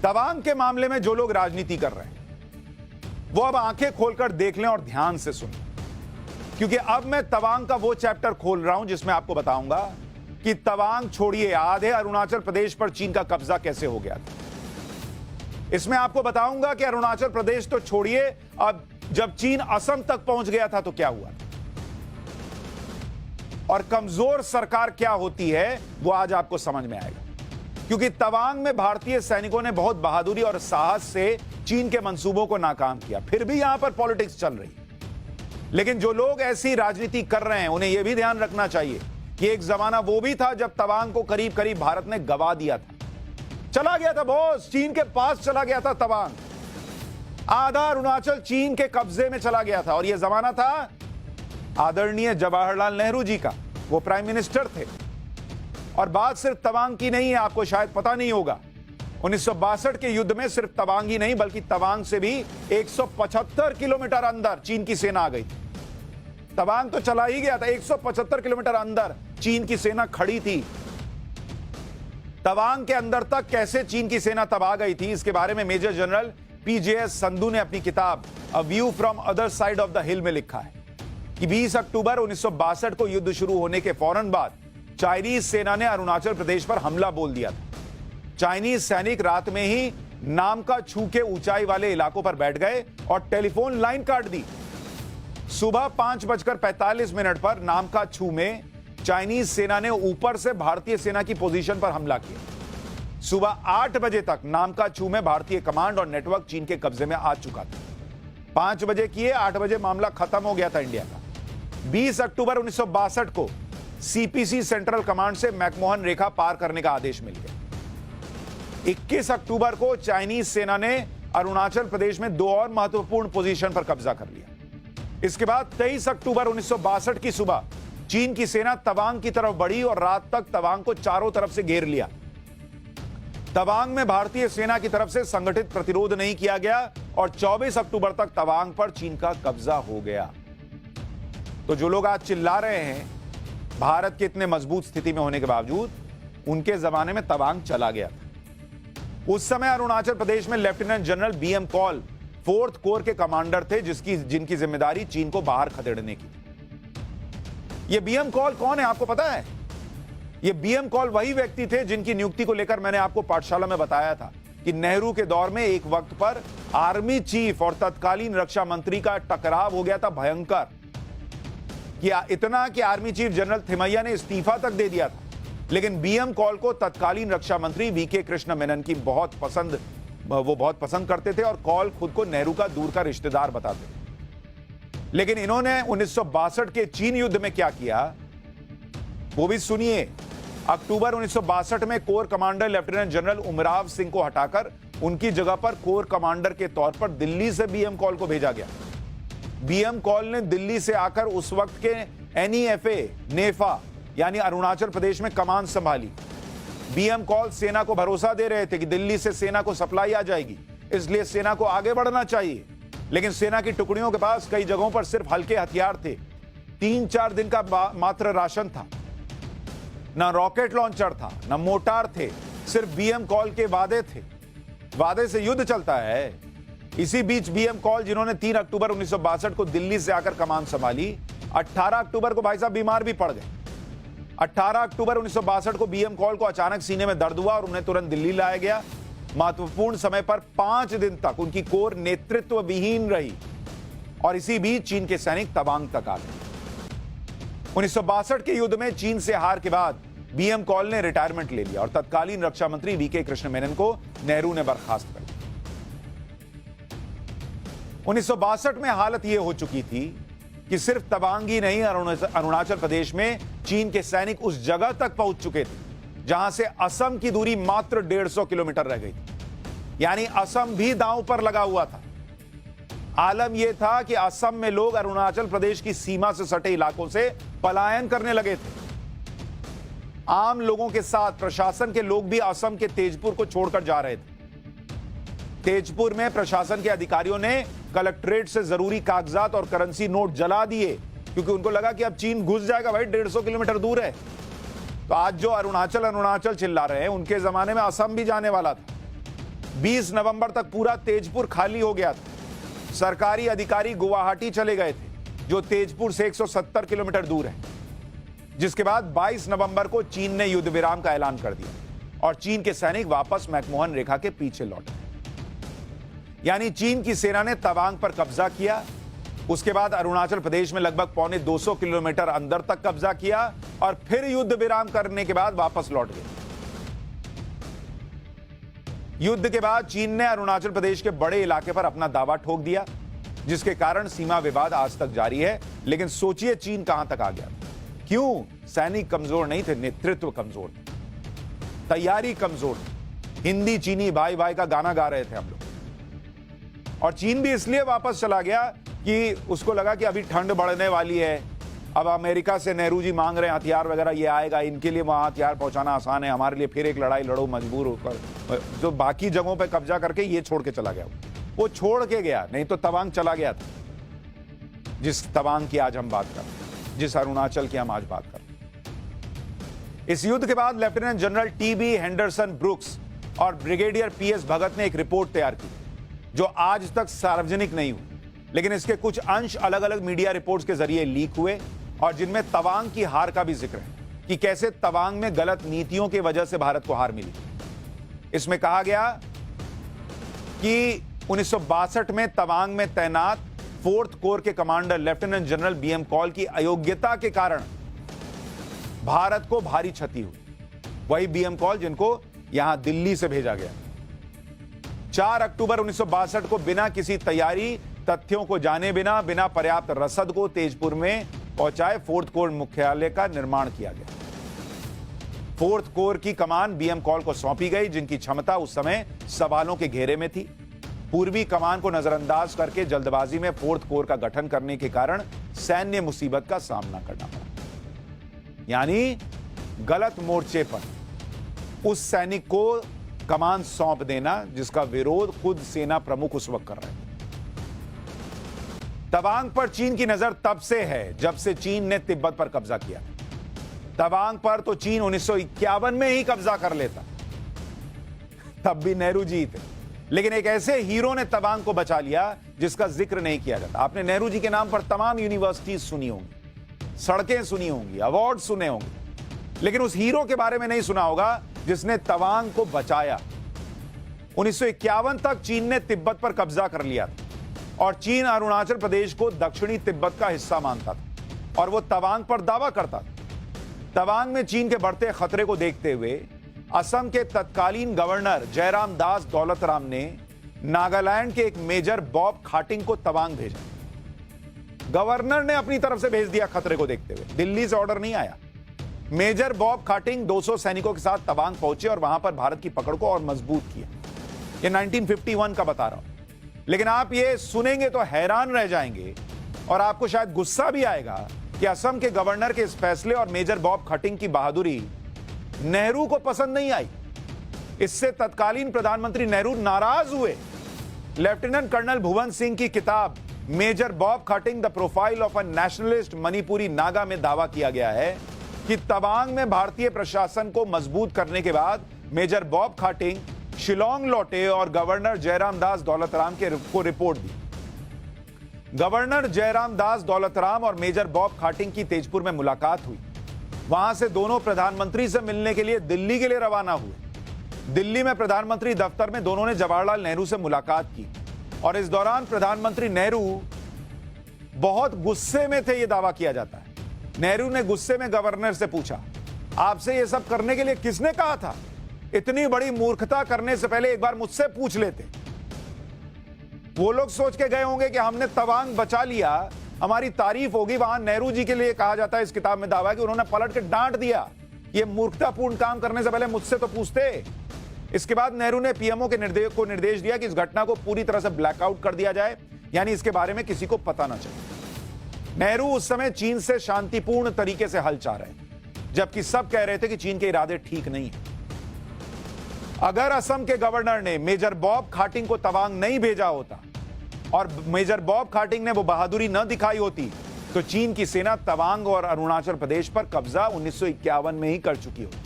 तवांग के मामले में जो लोग राजनीति कर रहे हैं वो अब आंखें खोलकर देख लें और ध्यान से सुनें, क्योंकि अब मैं तवांग का वो चैप्टर खोल रहा हूं जिसमें आपको बताऊंगा कि तवांग छोड़िए, आधे अरुणाचल प्रदेश पर चीन का कब्जा कैसे हो गया था। इसमें आपको बताऊंगा कि अरुणाचल प्रदेश तो छोड़िए, अब जब चीन असम तक पहुंच गया था तो क्या हुआ और कमजोर सरकार क्या होती है वो आज आपको समझ में आएगा। क्योंकि तवांग में भारतीय सैनिकों ने बहुत बहादुरी और साहस से चीन के मंसूबों को नाकाम किया, फिर भी यहां पर पॉलिटिक्स चल रही। लेकिन जो लोग ऐसी राजनीति कर रहे हैं उन्हें यह भी ध्यान रखना चाहिए कि एक जमाना वो भी था जब तवांग को करीब करीब भारत ने गवा दिया था, चला गया था बॉस, चीन के पास चला गया था तवांग। आधा अरुणाचल चीन के कब्जे में चला गया था और यह जमाना था आदरणीय जवाहरलाल नेहरू जी का, वो प्राइम मिनिस्टर थे। और बात सिर्फ तवांग की नहीं है, आपको शायद पता नहीं होगा, 1962 के युद्ध में सिर्फ तवांग ही नहीं बल्कि तवांग से भी 175 किलोमीटर अंदर चीन की सेना आ गई थी। तवांग तो चला ही गया था, 175 किलोमीटर अंदर चीन की सेना खड़ी थी। तवांग के अंदर तक कैसे चीन की सेना तब आ गई थी, इसके बारे में मेजर जनरल पीजेएस संधू ने अपनी किताब a view from other side of the हिल में लिखा है कि 20 अक्टूबर 1962 को युद्ध शुरू होने के फौरन बाद चाइनीज सेना ने अरुणाचल प्रदेश पर हमला बोल दिया था। चाइनीज सैनिक रात में ही नामका छू के ऊंचाई वाले इलाकों पर बैठ गए और टेलीफोन लाइन काट दी। सुबह 5:45 पर नामका छू में चाइनीज सेना ने ऊपर से भारतीय सेना की पोजीशन पर हमला किया। सुबह 8 बजे तक नामका छू में भारतीय कमांड और नेटवर्क चीन के कब्जे में आ चुका था। 5 बजे किए, 8 बजे मामला खत्म हो गया था इंडिया का। 20 अक्टूबर 1962 को सीपीसी सेंट्रल कमांड से मैकमोहन रेखा पार करने का आदेश मिल गया। 21 अक्टूबर को चाइनीज सेना ने अरुणाचल प्रदेश में 2 और महत्वपूर्ण पोजीशन पर कब्जा कर लिया। इसके बाद 23 अक्टूबर 1962 की सुबह चीन की सेना तवांग की तरफ बढ़ी और रात तक तवांग को चारों तरफ से घेर लिया। तवांग में भारतीय सेना की तरफ से संगठित प्रतिरोध नहीं किया गया और 24 अक्टूबर तक तवांग पर चीन का कब्जा हो गया। तो जो लोग आज चिल्ला रहे हैं भारत के इतने मजबूत स्थिति में होने के बावजूद, उनके जमाने में तवांग चला गया था। उस समय अरुणाचल प्रदेश में lieutenant general BM Kaul 4th corps के कमांडर थे जिनकी जिम्मेदारी चीन को बाहर खदेड़ने की। ये बीएम कॉल कौन है आपको पता है? ये बीएम कॉल वही व्यक्ति थे जिनकी नियुक्ति को लेकर मैंने आपको पाठशाला में बताया था कि नेहरू के दौर में एक वक्त पर आर्मी चीफ और तत्कालीन रक्षा मंत्री का टकराव हो गया था भयंकर, इतना कि आर्मी चीफ जनरल थिमैया ने इस्तीफा तक दे दिया था। लेकिन बीएम कॉल को तत्कालीन रक्षा मंत्री वीके कृष्ण मेनन की बहुत पसंद करते थे और कॉल खुद को नेहरू का दूर का रिश्तेदार बताते थे। लेकिन इन्होंने 1962 के चीन युद्ध में क्या किया वो भी सुनिए। अक्टूबर 1962 में core commander lieutenant general Umrao Singh को हटाकर उनकी जगह पर कोर कमांडर के तौर पर दिल्ली से बीएम कॉल को भेजा गया। बीएम कॉल ने दिल्ली से आकर उस वक्त के एनईएफए नेफा यानी अरुणाचल प्रदेश में कमान संभाली। बीएम कॉल सेना को भरोसा दे रहे थे कि दिल्ली से सेना को सप्लाई आ जाएगी, इसलिए सेना को आगे बढ़ना चाहिए। लेकिन सेना की टुकड़ियों के पास कई जगहों पर सिर्फ हल्के हथियार थे, 3-4 दिन का मात्र राशन था, ना रॉकेट लॉन्चर था, ना मोटार थे, सिर्फ बीएम कॉल के वादे थे। वादे से युद्ध चलता है। इसी बीच बीएम कॉल जिन्होंने 3 अक्टूबर 1962 को दिल्ली से आकर कमान संभाली, 18 अक्टूबर को भाई साहब बीमार भी पड़ गए। 18 अक्टूबर 1962 को बीएम कॉल को अचानक सीने में दर्द हुआ और उन्हें तुरंत दिल्ली लाया गया। महत्वपूर्ण समय पर 5 दिन तक उनकी कोर नेतृत्व विहीन रही और इसी बीच चीन के सैनिक तवांग तक आ गए। 1962 के युद्ध में चीन से हार के बाद बीएम कॉल ने रिटायरमेंट ले लिया और तत्कालीन रक्षा मंत्री वीके कृष्ण मेनन को नेहरू ने बर्खास्त कर दिया। 1962 में हालत यह हो चुकी थी कि सिर्फ तवांग ही नहीं, अरुणाचल प्रदेश में चीन के सैनिक उस जगह तक पहुंच चुके थे जहां से असम की दूरी मात्र 150 किलोमीटर रह गई थी। यानी असम भी दांव पर लगा हुआ था। आलम यह था कि असम में लोग अरुणाचल प्रदेश की सीमा से सटे इलाकों से पलायन करने लगे थे। आम लोगों के साथ प्रशासन के लोग भी असम के तेजपुर को छोड़कर जा रहे थे। तेजपुर में प्रशासन के अधिकारियों ने कलेक्ट्रेट से जरूरी कागजात और करेंसी नोट जला दिए क्योंकि उनको लगा कि अब चीन घुस जाएगा, भाई 150 किलोमीटर दूर है। तो आज जो अरुणाचल चिल्ला रहे हैं, उनके जमाने में असम भी जाने वाला था। 20 नवंबर तक पूरा तेजपुर खाली हो गया था। सरकारी अधिकारी गुवाहाटी चले गए थे, जो तेजपुर से 170 किलोमीटर दूर है। जिसके बाद 22 नवंबर को चीन ने युद्ध विराम का ऐलान कर दिया और चीन के सैनिक वापस मैकमोहन रेखा के पीछे लौटे। यानी चीन की सेना ने तवांग पर कब्जा किया, उसके बाद अरुणाचल प्रदेश में लगभग पौने 200 किलोमीटर अंदर तक कब्जा किया और फिर युद्ध विराम करने के बाद वापस लौट गए। युद्ध के बाद चीन ने अरुणाचल प्रदेश के बड़े इलाके पर अपना दावा ठोक दिया, जिसके कारण सीमा विवाद आज तक जारी है। लेकिन सोचिए चीन कहां तक आ गया। क्यों? सैनिक कमजोर नहीं थे, नेतृत्व कमजोर थे, तैयारी कमजोर थी। हिंदी चीनी भाई भाई का गाना गा रहे थे हम लोग। और चीन भी इसलिए वापस चला गया कि उसको लगा कि अभी ठंड बढ़ने वाली है, अब अमेरिका से नेहरू जी मांग रहे हैं हथियार वगैरह, ये आएगा, इनके लिए वहां हथियार पहुंचाना आसान है, हमारे लिए फिर एक लड़ाई लड़ो मजबूर होकर। जो बाकी जगहों पे कब्जा करके ये छोड़ के चला गया। वो छोड़ के गया, नहीं तो तवांग चला गया था। जिस तवांग की आज हम बात कर रहे हैं, जिस अरुणाचल की हम आज बात कर रहे हैं। इस युद्ध के बाद lieutenant general TB Henderson brooks और ब्रिगेडियर पीएस भगत ने एक रिपोर्ट तैयार की, जो आज तक सार्वजनिक नहीं हुई, लेकिन इसके कुछ अंश अलग अलग मीडिया रिपोर्ट्स के जरिए लीक हुए और जिनमें तवांग की हार का भी जिक्र है कि कैसे तवांग में गलत नीतियों की वजह से भारत को हार मिली। इसमें कहा गया कि 1962 में तवांग में तैनात 4th कोर के commander lieutenant general BM Kaul की अयोग्यता के कारण भारत को भारी क्षति हुई। वही बीएम कॉल जिनको यहां दिल्ली से भेजा गया। 4 अक्टूबर 1962 को बिना किसी तैयारी, तथ्यों को जाने बिना, बिना पर्याप्त रसद को तेजपुर में पहुंचाए 4th कोर मुख्यालय का निर्माण किया गया। 4th कोर की कमान बीएम कॉल को सौंपी गई, जिनकी क्षमता उस समय सवालों के घेरे में थी। पूर्वी कमान को नजरअंदाज करके जल्दबाजी में 4th कोर का गठन करने के कारण सैन्य मुसीबत का सामना करना पड़ा। यानी गलत मोर्चे पर उस सैनिक को कमान सौंप देना, जिसका विरोध खुद सेना प्रमुख उस वक्त कर रहे थे। तवांग पर चीन की नजर तब से है जब से चीन ने तिब्बत पर कब्जा किया। तवांग पर तो चीन 1951 में ही कब्जा कर लेता, तब भी नेहरू जी थे। लेकिन एक ऐसे हीरो ने तवांग को बचा लिया जिसका जिक्र नहीं किया जाता। आपने नेहरू जी के नाम पर तमाम यूनिवर्सिटीज सुनी होंगी, सड़कें सुनी होंगी, अवार्ड सुने होंगे, लेकिन उस हीरो के बारे में नहीं सुना होगा जिसने तवांग को बचाया। 1951 तक चीन ने तिब्बत पर कब्जा कर लिया था और चीन अरुणाचल प्रदेश को दक्षिणी तिब्बत का हिस्सा मानता था और वो तवांग पर दावा करता था। तवांग में चीन के बढ़ते खतरे को देखते हुए असम के तत्कालीन गवर्नर जयराम दास दौलतराम ने नागालैंड के एक मेजर बॉब खाटिंग को तवांग भेजा। गवर्नर ने अपनी तरफ से भेज दिया खतरे को देखते हुए, दिल्ली से ऑर्डर नहीं आया। मेजर बॉब खाटिंग 200 सैनिकों के साथ तवांग पहुंचे और वहां पर भारत की पकड़ को और मजबूत किया। ये 1951 का बता रहा हूं, लेकिन आप ये सुनेंगे तो हैरान रह जाएंगे और आपको शायद गुस्सा भी आएगा कि असम के गवर्नर के इस फैसले और मेजर बॉब खाटिंग की बहादुरी नेहरू को पसंद नहीं आई। इससे तत्कालीन प्रधानमंत्री नेहरू नाराज हुए। लेफ्टिनेंट कर्नल भुवन सिंह की किताब Major Bob Khathing the profile of a nationalist Manipuri Naga में दावा किया गया है कि तवांग में भारतीय प्रशासन को मजबूत करने के बाद मेजर बॉब खाटिंग शिलोंग लौटे और गवर्नर जयराम दास दौलतराम को रिपोर्ट दी। गवर्नर जयराम दास दौलतराम और मेजर बॉब खाटिंग की तेजपुर में मुलाकात हुई। वहां से दोनों प्रधानमंत्री से मिलने के लिए दिल्ली के लिए रवाना हुए। दिल्ली में प्रधानमंत्री दफ्तर में दोनों ने जवाहरलाल नेहरू से मुलाकात की और इस दौरान प्रधानमंत्री नेहरू बहुत गुस्से में थे, यह दावा किया जाता है। नेहरू ने गुस्से में गवर्नर से पूछा, आपसे यह सब करने के लिए किसने कहा था? इतनी बड़ी मूर्खता करने से पहले एक बार मुझसे पूछ लेते। वो लोग सोच के गए होंगे कि हमने तवांग बचा लिया, हमारी तारीफ होगी। वहां नेहरू जी के लिए कहा जाता है इस किताब में दावा कि उन्होंने पलट के डांट दिया, ये मूर्खतापूर्ण काम करने से पहले मुझसे तो पूछते। इसके बाद नेहरू ने पीएमओ के निर्देश दिया कि इस घटना को पूरी तरह से ब्लैकआउट कर दिया जाए, यानी इसके बारे में किसी को पता ना चले। नेहरू उस समय चीन से शांतिपूर्ण तरीके से हल चाह रहे, जबकि सब कह रहे थे कि चीन के इरादे ठीक नहीं है। अगर असम के गवर्नर ने मेजर बॉब खाटिंग को तवांग नहीं भेजा होता और मेजर बॉब खाटिंग ने वो बहादुरी न दिखाई होती, तो चीन की सेना तवांग और अरुणाचल प्रदेश पर कब्जा 1951 में ही कर चुकी होती।